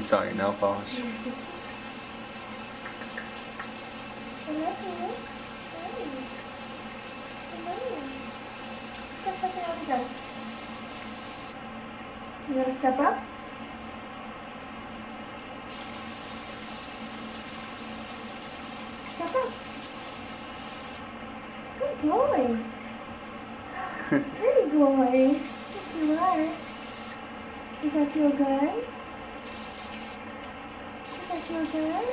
saw your nail polish. I love you. Hey. I love you. Step up and go. You want to step up? Step up. Good boy. Pretty boy. Yes, you are. Does that feel good? Does that feel good?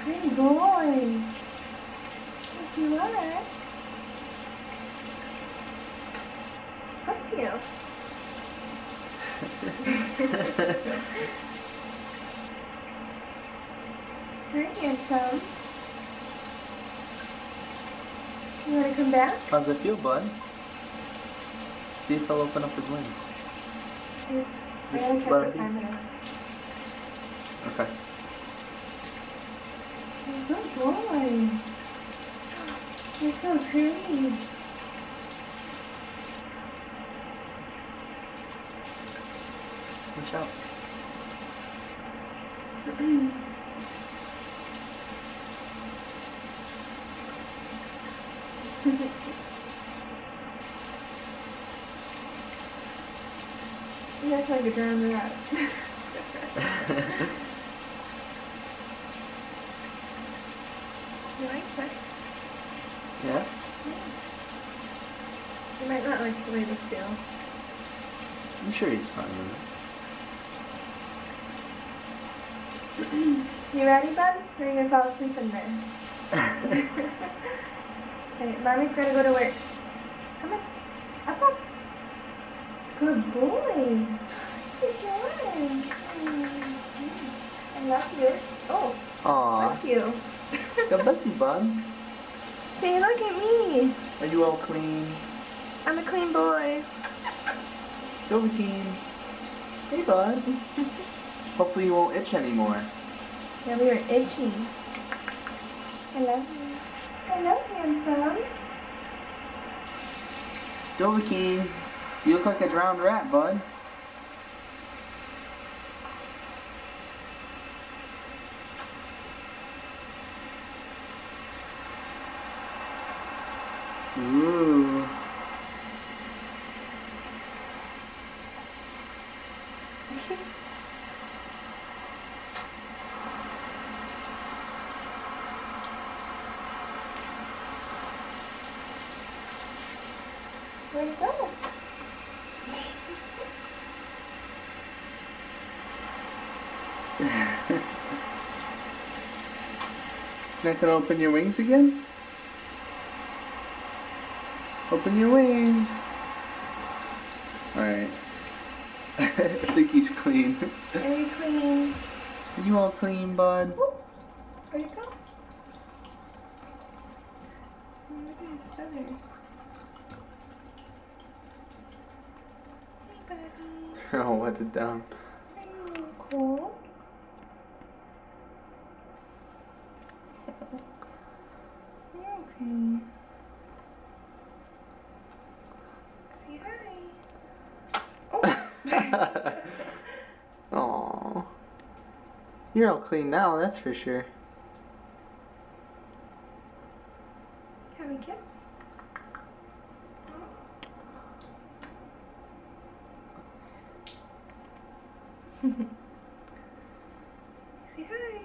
Pretty boy. Yes, you are. Fuck you. Very handsome. You want to come back? How's it feel, bud? See if he'll open up his wings. I gotta check what time it is. Okay. Good boy. You're so pretty. Watch out. You act like a drowned rat. You like that? Yeah? You might not like the way this feels. I'm sure he's fine with You ready, bud? Or are you gonna fall asleep in there? Okay, mommy's gotta go to work. Come on. Up, up. Good boy. Yes, you are. I love you. Oh, it. Aww. bless you. God bless you, bud. Say, look at me. Are you all clean? I'm a clean boy. Dovahkiin. Hey, bud. Hopefully you won't itch anymore. Yeah, we were itchy. I love you. I love you, handsome. Dovahkiin, you look like a drowned rat, bud. Ooh. Where'd you go? Not gonna open your wings again? Open your wings. Alright. I think he's clean. Are you clean? Are you all clean, bud? Where'd you go? Look at his feathers. Hey, buddy. Oh, wet it down. Are you a little cold? You're okay. Say hi. Aww. You're all clean now, that's for sure. Have a kiss? Say hi.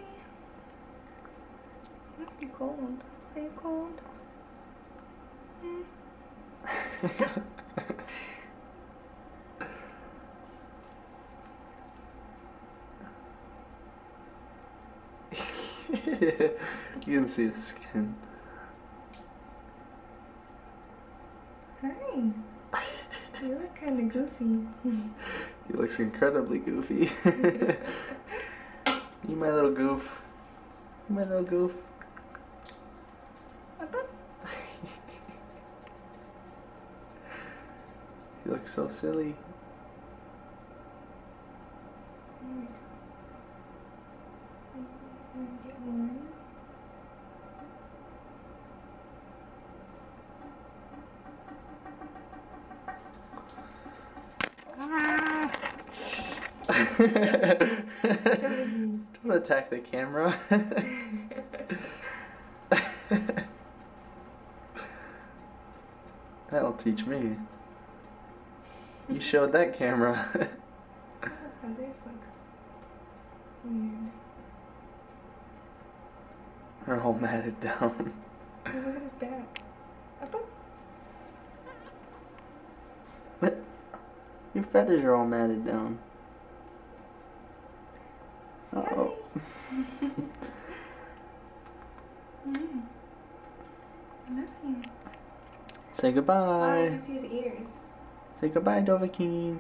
You must be cold. Are you cold? Hmm? You can see his skin. Hi. You look kind of goofy. He looks incredibly goofy. You my little goof. You my little goof. You look so silly. Get warm. Don't attack the camera. That'll teach me. You showed that camera. Her feathers look weird. They're all matted down. Oh, look at his back. Up, up. What? Your feathers are all matted down. Uh-oh. I love you. Say Oh, I goodbye. can see his ears. Say goodbye, Dovahkiin.